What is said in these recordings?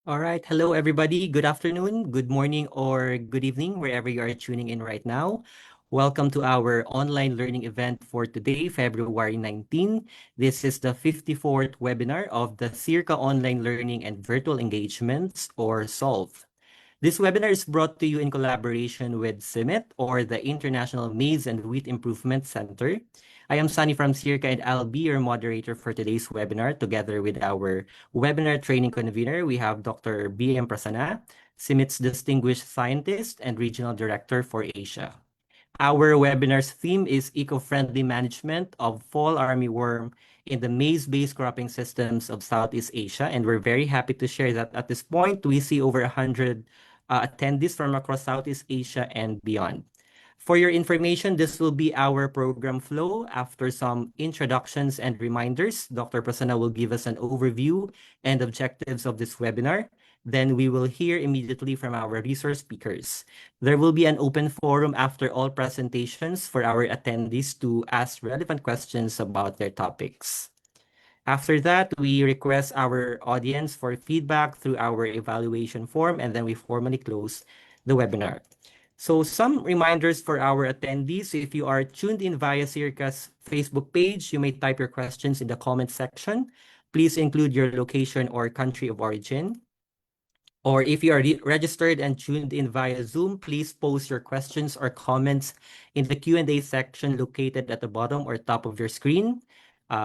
All right. Hello, everybody. Good afternoon, good morning, or good evening, wherever you are tuning in right now. Welcome to our online learning event for today, February 19. This is the 54th webinar of the Circa Online Learning and Virtual Engagements, or SOLVE. This webinar is brought to you in collaboration with CIMIT, or the International Maize and Wheat Improvement Center. I am Sunny from Circa, and I'll be your moderator for today's webinar. Together with our webinar training convener, we have Dr. B.M. Prasanna, CIMIT's Distinguished Scientist and Regional Director for Asia. Our webinar's theme is eco-friendly management of fall armyworm in the maize-based cropping systems of Southeast Asia. And we're very happy to share that at this point, we see over 100 attendees from across Southeast Asia and beyond. For your information, this will be our program flow. After some introductions and reminders, Dr. Prasanna will give us an overview and objectives of this webinar. Then we will hear immediately from our resource speakers. There will be an open forum after all presentations for our attendees to ask relevant questions about their topics. After that, we request our audience for feedback through our evaluation form, and then we formally close the webinar. So some reminders for our attendees. If you are tuned in via Circa's Facebook page, you may type your questions in the comment section. Please include your location or country of origin. Or if you are registered and tuned in via Zoom, please post your questions or comments in the Q&A section located at the bottom or top of your screen.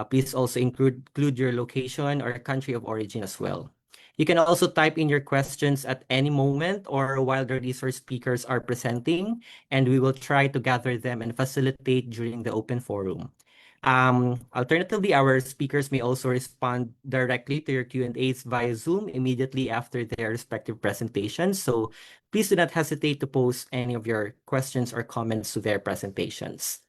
Please also include your location or country of origin as well. You can also type in your questions at any moment or while the resource speakers are presenting, and we will try to gather them and facilitate during the open forum. Alternatively, our speakers may also respond directly to your Q&As via Zoom immediately after their respective presentations. So please do not hesitate to post any of your questions or comments to their presentations.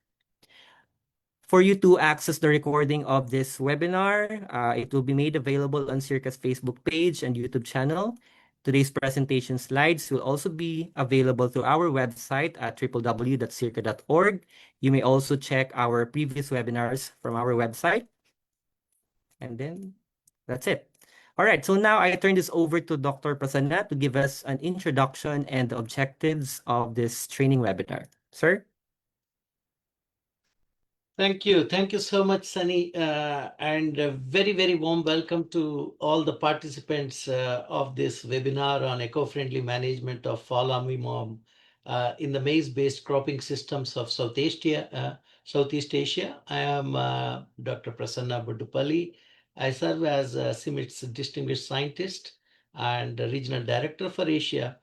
For you to access the recording of this webinar, it will be made available on Circa's Facebook page and YouTube channel. Today's presentation slides will also be available through our website at www.circa.org. You may also check our previous webinars from our website. And then that's it. All right, so now I turn this over to Dr. Prasanna to give us an introduction and the objectives of this training webinar. Sir? Thank you. Thank you so much, Sunny. And a very, very warm welcome to all the participants of this webinar on eco-friendly management of fall armyworm in the maize-based cropping systems of Southeast Asia. I am Dr. Prasanna Buddupalli. I serve as CIMIT's Distinguished Scientist and Regional Director for Asia.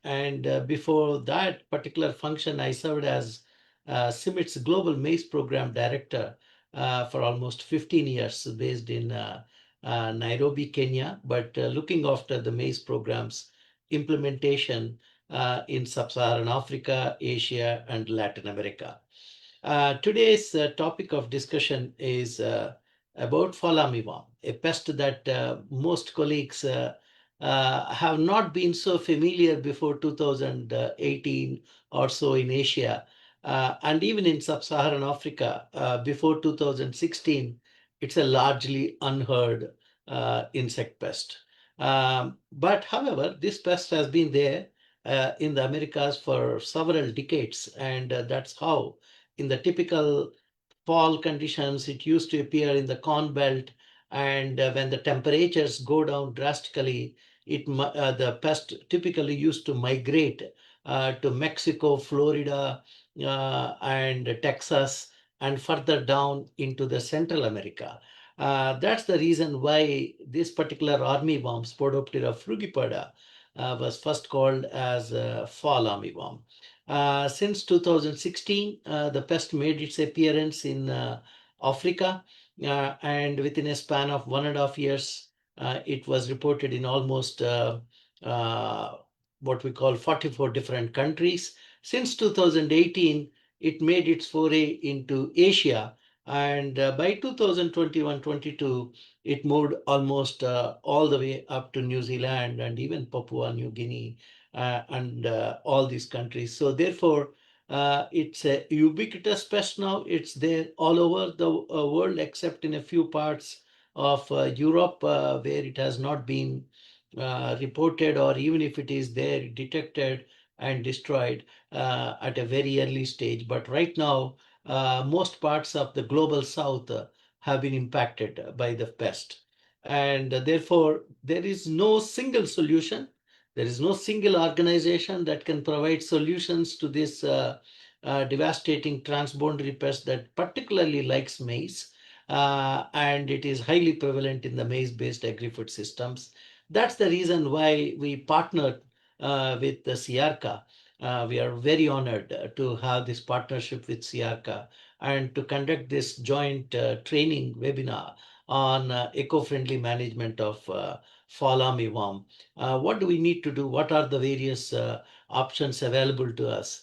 And before that particular function, I served as CIMIT's Global Maize Program Director for almost 15 years, based in Nairobi, Kenya, but looking after the maize program's implementation in Sub-Saharan Africa, Asia, and Latin America. Today's topic of discussion is about fall armyworm, a pest that most colleagues have not been so familiar before 2018 or so in Asia. And even in Sub-Saharan Africa, before 2016, it's a largely unheard insect pest. But however, this pest has been there in the Americas for several decades, and that's how, in the typical fall conditions, it used to appear in the corn belt, and when the temperatures go down drastically, the pest typically used to migrate to Mexico, Florida, and Texas, and further down into the Central America. That's the reason why this particular armyworm, Spodoptera frugipada, was first called as fall armyworm. Since 2016, the pest made its appearance in Africa, and within a span of 1.5 years, it was reported in almost what we call 44 different countries. Since 2018, it made its foray into Asia, and by 2021-22, it moved almost all the way up to New Zealand and even Papua New Guinea and all these countries. So therefore, it's a ubiquitous pest now. It's there all over the world, except in a few parts of Europe where it has not been reported, or even if it is there, detected and destroyed at a very early stage. But right now, most parts of the global south have been impacted by the pest. And therefore, there is no single solution. There is no single organization that can provide solutions to this devastating transboundary pest that particularly likes maize. And it is highly prevalent in the maize-based agri-food systems. That's the reason why we partnered with the CIARCA. We are very honored to have this partnership with CIARCA and to conduct this joint training webinar on eco-friendly management of fall armyworm. What do we need to do? What are the various options available to us?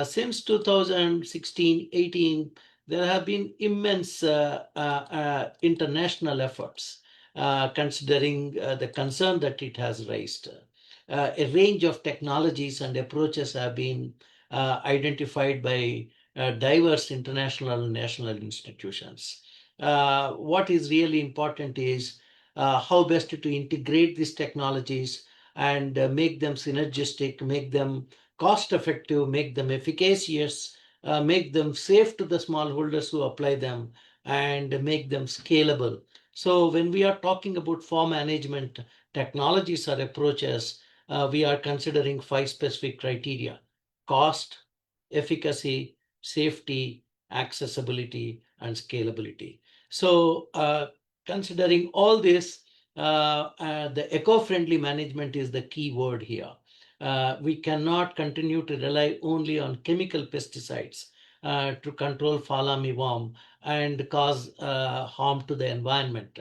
Since 2016-18, there have been immense international efforts considering the concern that it has raised. A range of technologies and approaches have been identified by diverse international and national institutions. What is really important is how best to integrate these technologies and make them synergistic, make them cost effective, make them efficacious, make them safe to the smallholders who apply them, and make them scalable. So when we are talking about farm management technologies or approaches, we are considering 5 specific criteria: cost, efficacy, safety, accessibility, and scalability. So considering all this, the eco-friendly management is the key word here. We cannot continue to rely only on chemical pesticides to control fall armyworm and cause harm to the environment.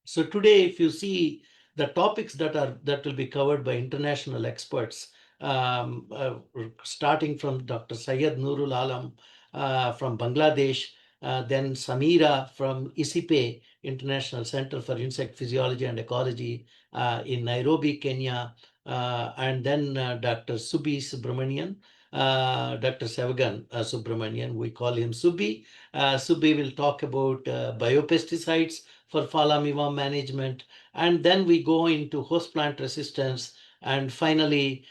So today, if you see the topics that will be covered by international experts, starting from Dr. Syed Nurul Alam from Bangladesh, then Samira from ISIPE, International Center for Insect Physiology and Ecology in Nairobi, Kenya, and then Dr. Subi Subramanian, Dr. Sevagan Subramanian, we call him Subi. Subi will talk about biopesticides for fall armyworm management, and then we go into host plant resistance, and finally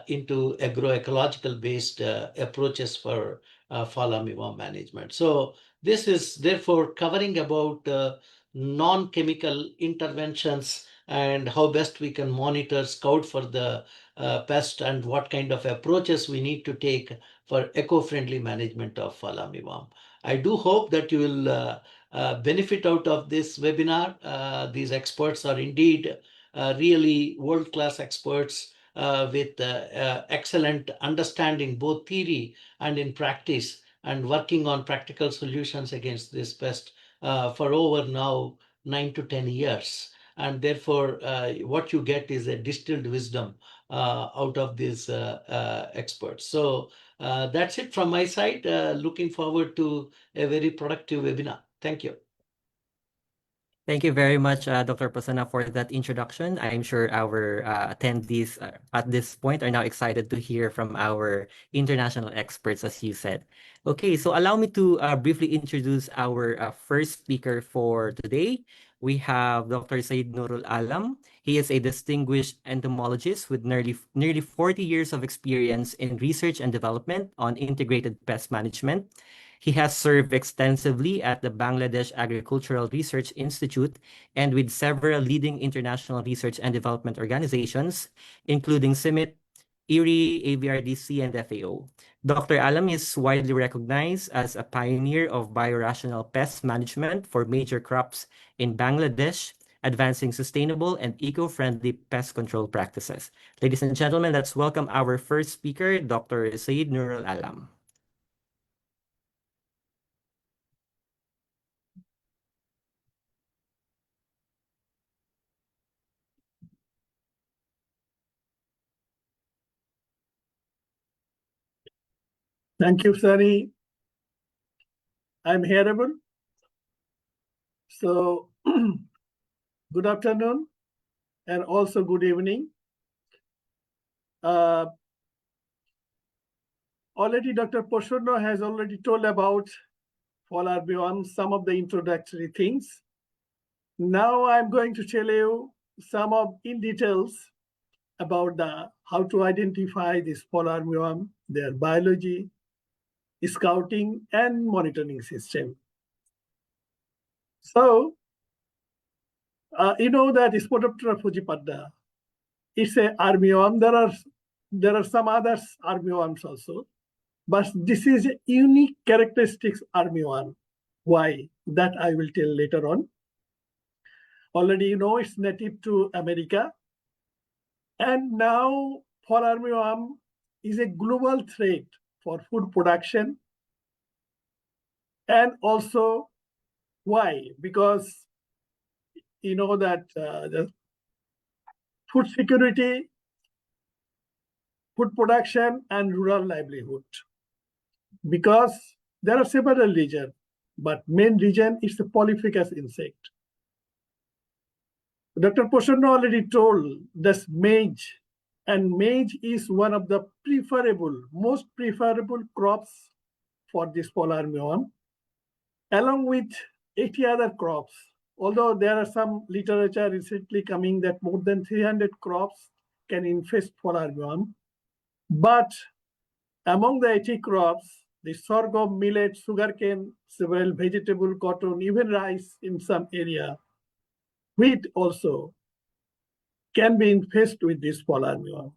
into agroecological based approaches for fall armyworm management. So this is therefore covering about non-chemical interventions and how best we can monitor, scout for the pest, and what kind of approaches we need to take for eco-friendly management of fall armyworm. I do hope that you will benefit out of this webinar. These experts are indeed really world-class experts with excellent understanding, both theory and in practice, and working on practical solutions against this pest for over now 9 to 10 years. And therefore, what you get is a distilled wisdom out of these experts. So that's it from my side. Looking forward to a very productive webinar. Thank you. Thank you very much, Dr. Prasanna, for that introduction. I'm sure our attendees at this point are now excited to hear from our international experts, as you said. Okay, so allow me to briefly introduce our first speaker for today. We have Dr. Syed Nurul Alam. He is a distinguished entomologist with nearly 40 years of experience in research and development on integrated pest management. He has served extensively at the Bangladesh Agricultural Research Institute and with several leading international research and development organizations, including CIMMYT, IRRI, AVRDC, and FAO. Dr. Alam is widely recognized as a pioneer of biorational pest management for major crops in Bangladesh, advancing sustainable and eco-friendly pest control practices. Ladies and gentlemen, let's welcome our first speaker, Dr. Syed Nurul Alam. Thank you, Sunny. I'm hearable. So, good afternoon and also good evening. Already Dr. Prasanna has already told about fall armyworm, some of the introductory things. Now I'm going to tell you some of in details about how to identify this polar armyworm, their biology, scouting, and monitoring system. So, you know that Spodoptera fujipadda, it's a armyworm. There are some other armyworms also, but this is a unique characteristics armyworm. Why? That I will tell later on. Already you know it's native to America. And now polar armyworm is a global threat for food production. And also, why? Because you know that the food security, food production, and rural livelihood. Because there are several regions, but main region is the polyphagous insect. Dr. Poshanno already told this maize, and maize is one of the most preferable crops for this polar armyworm, along with 80 other crops. Although there are some literature recently coming that more than 300 crops can infest polar armyworm, but among the 80 crops, the sorghum, millet, sugarcane, several vegetable, cotton, even rice in some area, wheat also can be infested with this polar armyworm.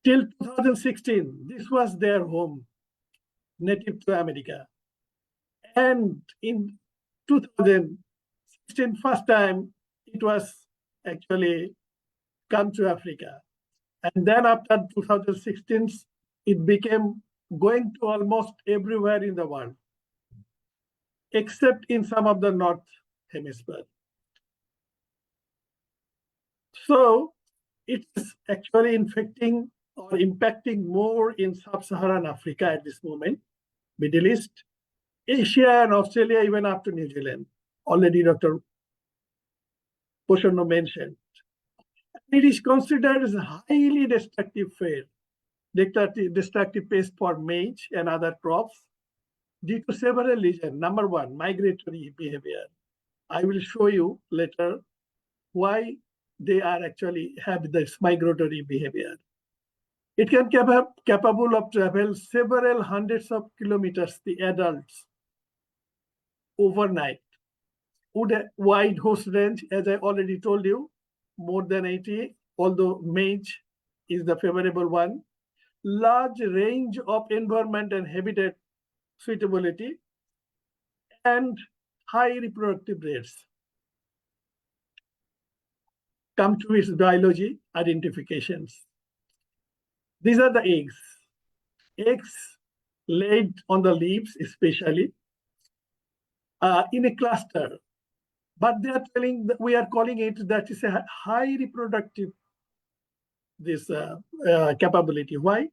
Till 2016, this was their home, native to America. And in 2016, first time, it was actually come to Africa. And then after 2016, it became going to almost everywhere in the world, except in some of the North Hemisphere. So it's actually infecting or impacting more in sub-Saharan Africa at this moment, Middle East, Asia, and Australia, even up to New Zealand. Already Dr. Poshanno mentioned. It is considered as a highly destructive pest for maize and other crops due to several reasons. Number one, migratory behavior. I will show you later why they are actually have this migratory behavior. It can capable of travel several hundreds of kilometers, the adults, overnight. With a wide host range, as I already told you, more than 80, although maize is the favorable one. Large range of environment and habitat suitability, and high reproductive rates. Come to its biology identifications. These are the eggs. Eggs laid on the leaves, especially in a cluster. But they are telling that we are calling it that is a high reproductive capability. Why?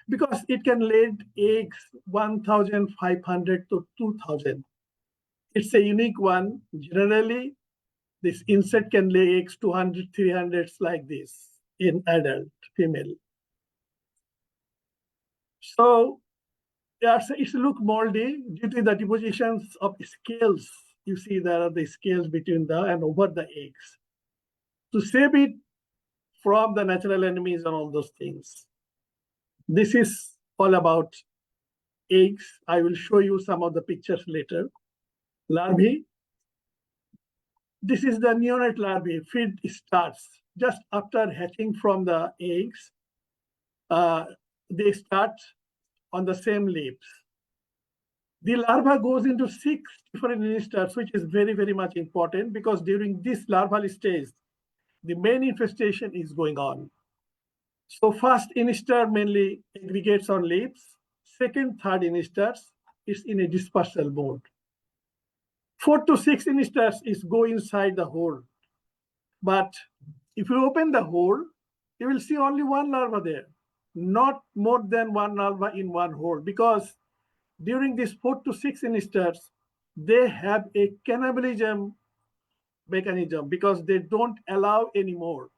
Because it can lay eggs 1,500 to 2,000. It's a unique one. Generally, this insect can lay eggs 200, 300 like this in adult female. So it's look moldy due to the depositions of scales. You see there are the scales between the and over the eggs. To save it from the natural enemies and all those things. This is all about eggs. I will show you some of the pictures later. Larvae. This is the neonate larvae. Feed starts just after hatching from the eggs. They start on the same leaves. The larva goes into 6 different instars, which is very, very much important because during this larval stage, the main infestation is going on. So first instar mainly aggregates on leaves. Second, third instars is in a dispersal mode. 4 to 6 instars is go inside the hole. But if you open the hole, you will see only one larva there, not more than one larva in one hole, because during these 4 to 6 instars, they have a cannibalism mechanism because they don't allow anymore.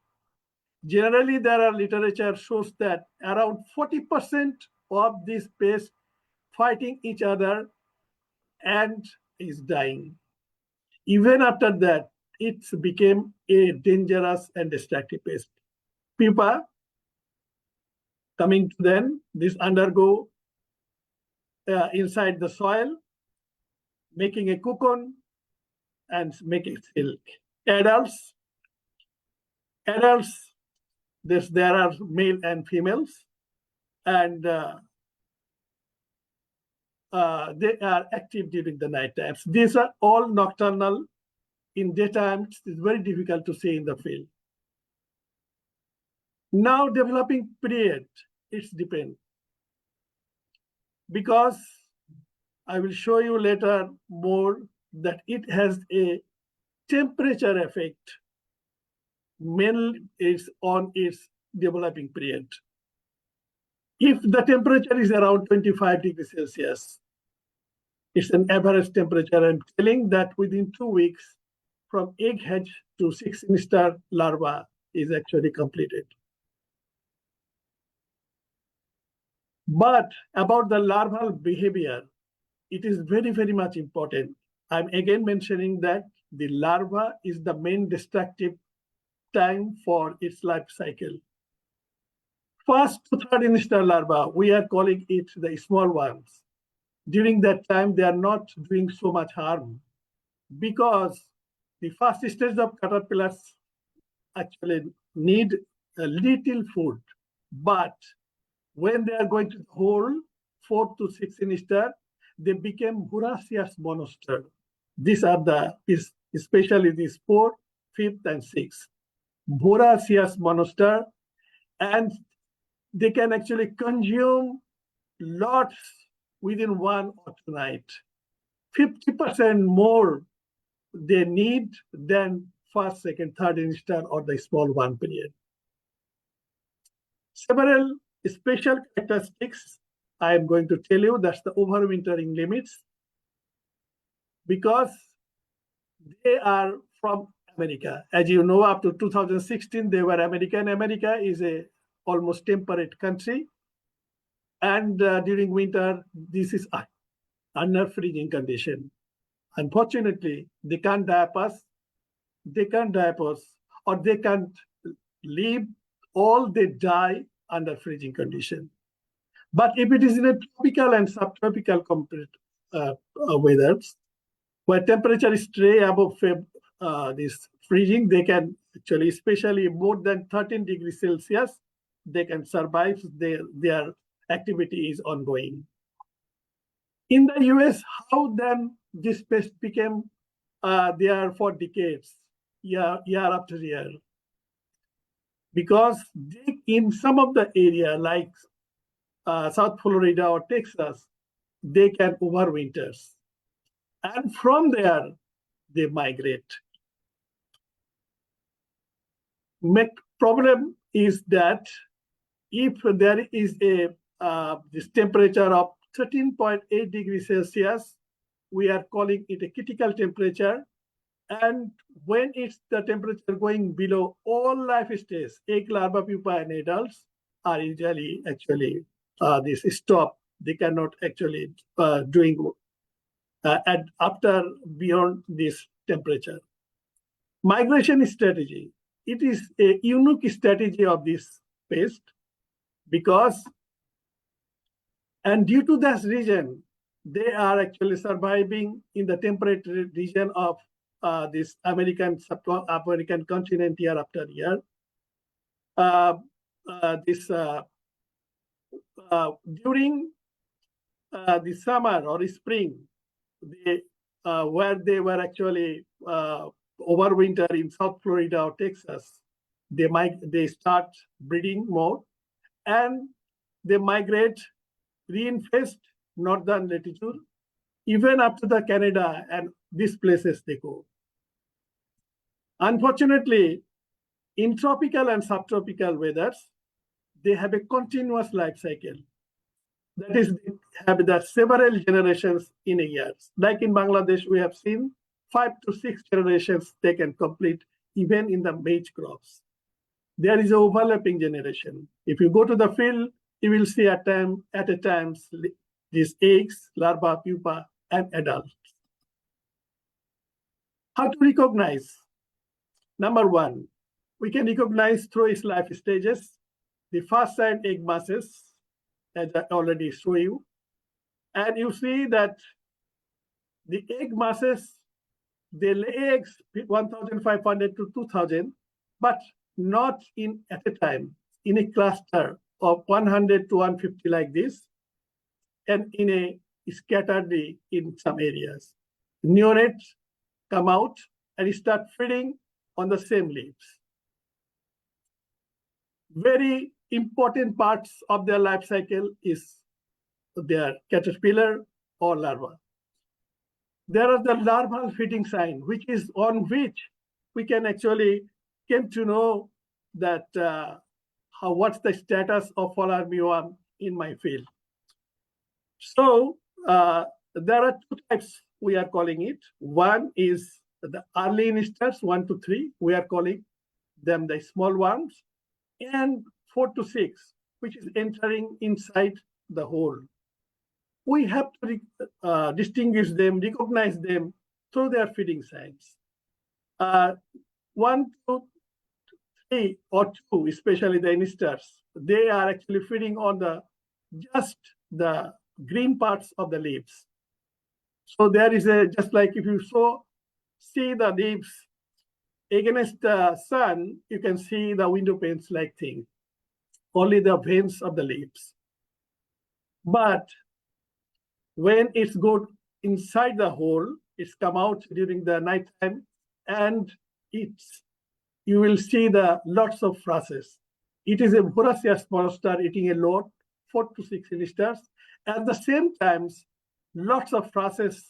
Generally, there are literature shows that around 40% of these pests fighting each other and is dying. Even after that, it became a dangerous and destructive pest. Pupa coming to them, this undergo inside the soil, making a cocoon and making silk. Adults, there are male and females, and they are active during the night times. These are all nocturnal. In daytime, it's very difficult to see in the field. Now developing period, it's depends. Because I will show you later more that it has a temperature effect, mainly is on its developing period. If the temperature is around 25 degrees Celsius, it's an average temperature. I'm telling that within 2 weeks, from egg hatch to 6-instar larva is actually completed. But about the larval behavior, it is very, very much important. I'm again mentioning that the larva is the main destructive time for its life cycle. First to third instar larva, we are calling it the small ones. During that time, they are not doing so much harm because the first stage of caterpillars actually need a little food. But when they are going to the whole 4 to 6 instar, they became voracious monster. These are especially these 4, 5th, and 6th. Voracious monster, and they can actually consume lots within 1 or 2 nights. 50% more they need than first, second, third instar or the small one period. Several special characteristics I am going to tell you. That's the overwintering limits, because they are from America. As you know, up to 2016, they were American. America is a almost temperate country. And during winter, this is under freezing condition. Unfortunately, they can't diapers, or they can't live, all they die under freezing condition. But if it is in a tropical and subtropical weathers, where temperature stay above this freezing, they can actually, especially more than 13 degrees Celsius, they can survive. Their activity is ongoing. In the US, how then this pest became there for decades, year after year? Because in some of the area like South Florida or Texas, they can overwinter. And from there, they migrate. Problem is that if there is this temperature of 13.8 degrees Celsius, we are calling it a critical temperature. And when it's the temperature going below, all life stages, egg, larva, pupa, and adults are usually actually this stop. They cannot actually doing after beyond this temperature. Migration strategy. It is a unique strategy of this pest because, and due to this region, they are actually surviving in the temperate region of this American continent year after year. During the summer or spring, where they were actually overwinter in South Florida or Texas, they start breeding more, and they migrate, reinfest northern latitude, even up to the Canada, and these places they go. Unfortunately, in tropical and subtropical weathers, they have a continuous life cycle. That is, they have the several generations in a year. Like in Bangladesh, we have seen 5 to 6 generations they can complete even in the maize crops. There is an overlapping generation. If you go to the field, you will see at a time these eggs, larvae, pupa, and adults. How to recognize? Number one, we can recognize through its life stages. The first sign, egg masses, as I already show you. And you see that the egg masses, they lay eggs 1,500 to 2,000, but not at a time, in a cluster of 100 to 150 like this, and in a scattered in some areas. Neonates come out and start feeding on the same leaves. Very important parts of their life cycle is their caterpillar or larva. There are the larval feeding sign, which is on which we can actually came to know that what's the status of fall armyworm in my field. So there are two types we are calling it. One is the early nesters, 1 to 3. We are calling them the small worms, and 4 to 6, which is entering inside the hole. We have to distinguish them, recognize them through their feeding signs. 1, 2, 3, or 2, especially the nesters, they are actually feeding on just the green parts of the leaves. So there is just like if you see the leaves against the sun, you can see the window panes like thing, only the veins of the leaves. But when it's go inside the hole, it's come out during the night time, and you will see the lots of frases. It is a voracious monster eating a lot, 4 to 6 nesters. At the same time, lots of frases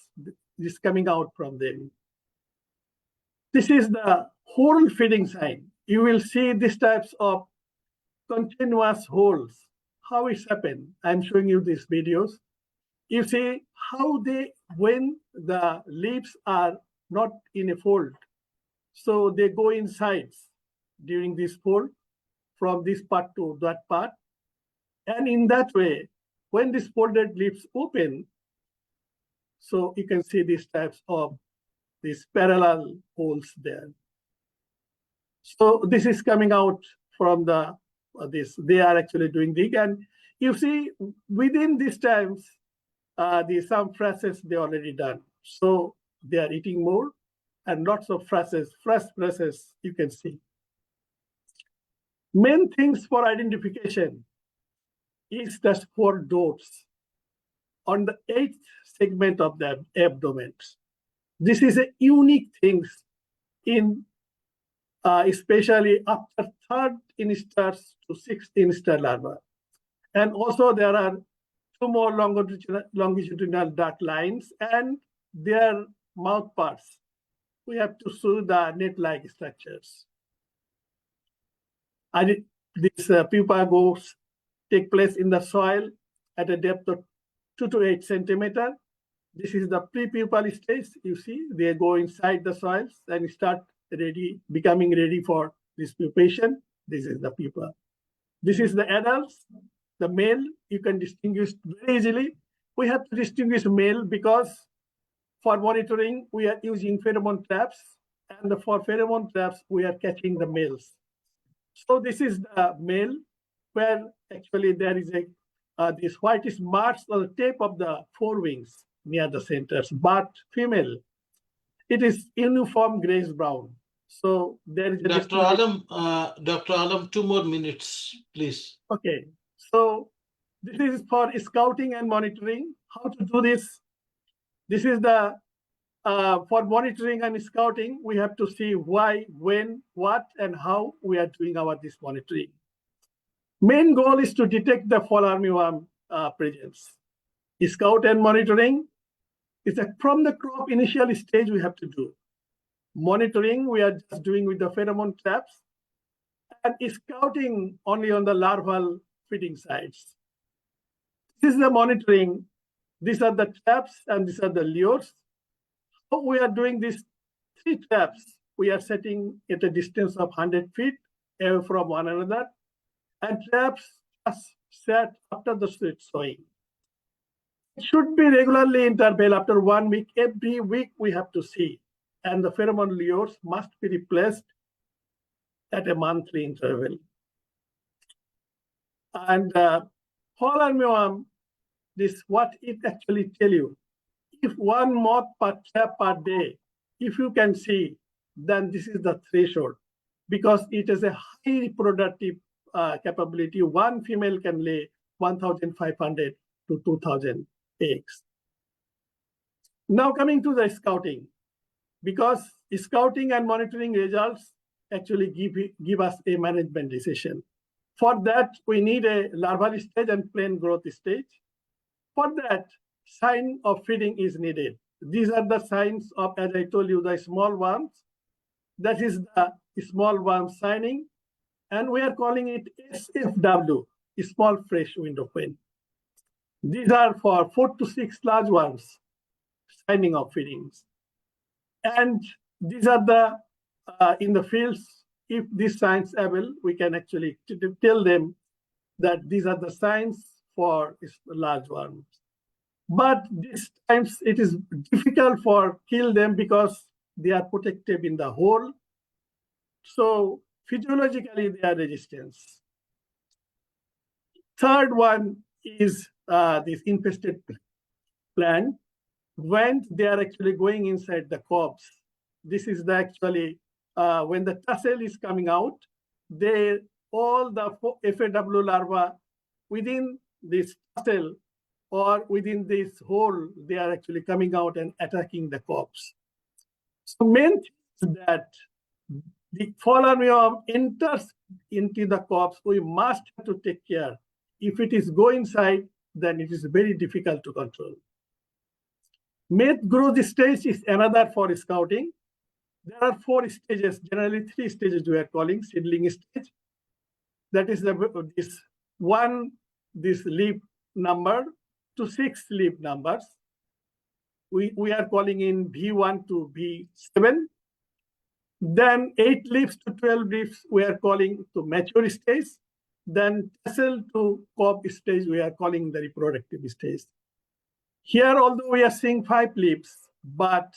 is coming out from them. This is the hole feeding sign. You will see these types of continuous holes. How it's happened? I'm showing you these videos. You see how when the leaves are not in a fold, so they go inside during this fold from this part to that part. And in that way, when these folded leaves open, so you can see these types of these parallel holes there. So this is coming out from this. They are actually doing this, and you see within these times, some frases they already done. So they are eating more, and lots of frases, fresh frases you can see. Main things for identification is the 4 dots on the 8th segment of the abdomen. This is a unique thing in especially after 3rd instars to 6th instar larva. And also there are 2 more longitudinal dark lines, and their mouth parts. We have to show the net-like structures. And this pupa goes take place in the soil at a depth of 2 to 8 centimeter. This is the pre-pupal stage. You see, they go inside the soils and start becoming ready for this pupation. This is the pupa. This is the adults, the male. You can distinguish very easily. We have to distinguish male because for monitoring, we are using pheromone traps, and for pheromone traps, we are catching the males. So this is the male, where actually there is this whitish marks on the tip of the forewings near the centers. But female, it is uniform grayish brown. So there is a Dr. Alam, 2 more minutes, please. Okay. So this is for scouting and monitoring. How to do this? This is the for monitoring and scouting, we have to see why, when, what, and how we are doing this monitoring. Main goal is to detect the fall armyworm presence. Scout and monitoring is from the crop initial stage we have to do. Monitoring, we are just doing with the pheromone traps, and scouting only on the larval feeding sites. This is the monitoring. These are the traps, and these are the lures. So we are doing these 3 traps. We are setting at a distance of 100 feet away from one another, and traps are set after the seed sowing. It should be regularly interval after 1 week. Every week we have to see. and the pheromone lures must be replaced at a monthly interval. And fall armyworm, this what it actually tell you. If one moth per trap per day, if you can see, then this is the threshold, because it is a high reproductive capability. One female can lay 1,500 to 2,000 eggs. Now coming to the scouting, because scouting and monitoring results actually give us a management decision. For that, we need a larval stage and plain growth stage. For that, sign of feeding is needed. These are the signs of, as I told you, the small worms. That is the small worm signing, and we are calling it SFW, small fresh window queen. These are for 4 to 6 large worms signing of feedings. And these are the, in the fields, if these signs able, we can actually tell them that these are the signs for large worms. But these times it is difficult for kill them because they are protective in the hole. So physiologically they are resistant. Third one is this infested plant. When they are actually going inside the cobs, this is the actually when the tassel is coming out, they all the FAW larvae within this tassel or within this hole, they are actually coming out and attacking the cobs. So main thing is that the fall armyworm enters into the cobs, we must have to take care. If it is go inside, then it is very difficult to control. Mate growth stage is another for scouting. There are 4 stages, generally 3 stages we are calling seedling stage. That is this leaf number to 6 leaf numbers. We are calling in V1 to V7. Then 8 leaves to 12 leaves we are calling to mature stage. Then tassel to cob stage we are calling the reproductive stage. Here, although we are seeing 5 leaves, but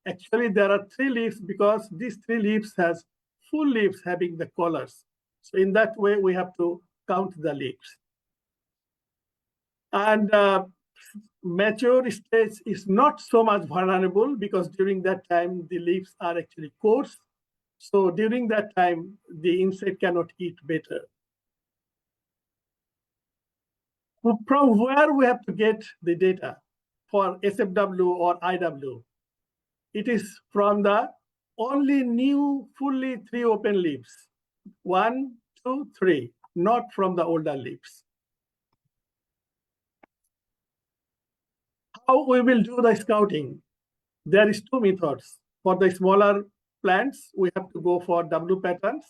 actually there are 3 leaves because these 3 leaves has full leaves having the collars. So in that way, we have to count the leaves. And mature stage is not so much vulnerable because during that time, the leaves are actually coarse. So during that time, the insect cannot eat better. From where we have to get the data for SFW or IW? It is from the only new fully 3 open leaves. 1, 2, 3, not from the older leaves. How we will do the scouting? There is 2 methods. For the smaller plants, we have to go for W patterns.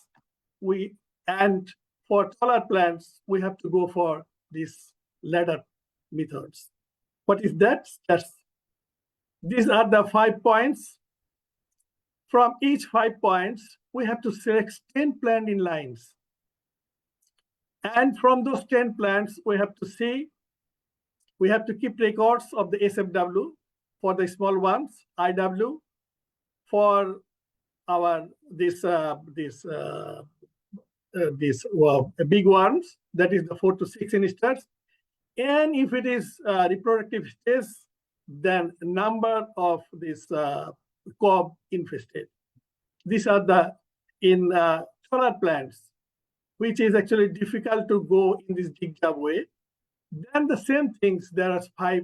And for taller plants, we have to go for these ladder methods. What is that? These are the 5 points. From each 5 points, we have to select 10 plants in lines. And from those 10 plants, we have to see, we have to keep records of the SFW for the small ones, IW for our big ones, that is the 4 to 6 insters. And if it is reproductive stage, then number of this cob infested. These are the in taller plants, which is actually difficult to go in this dig job way. Then the same things, there are 5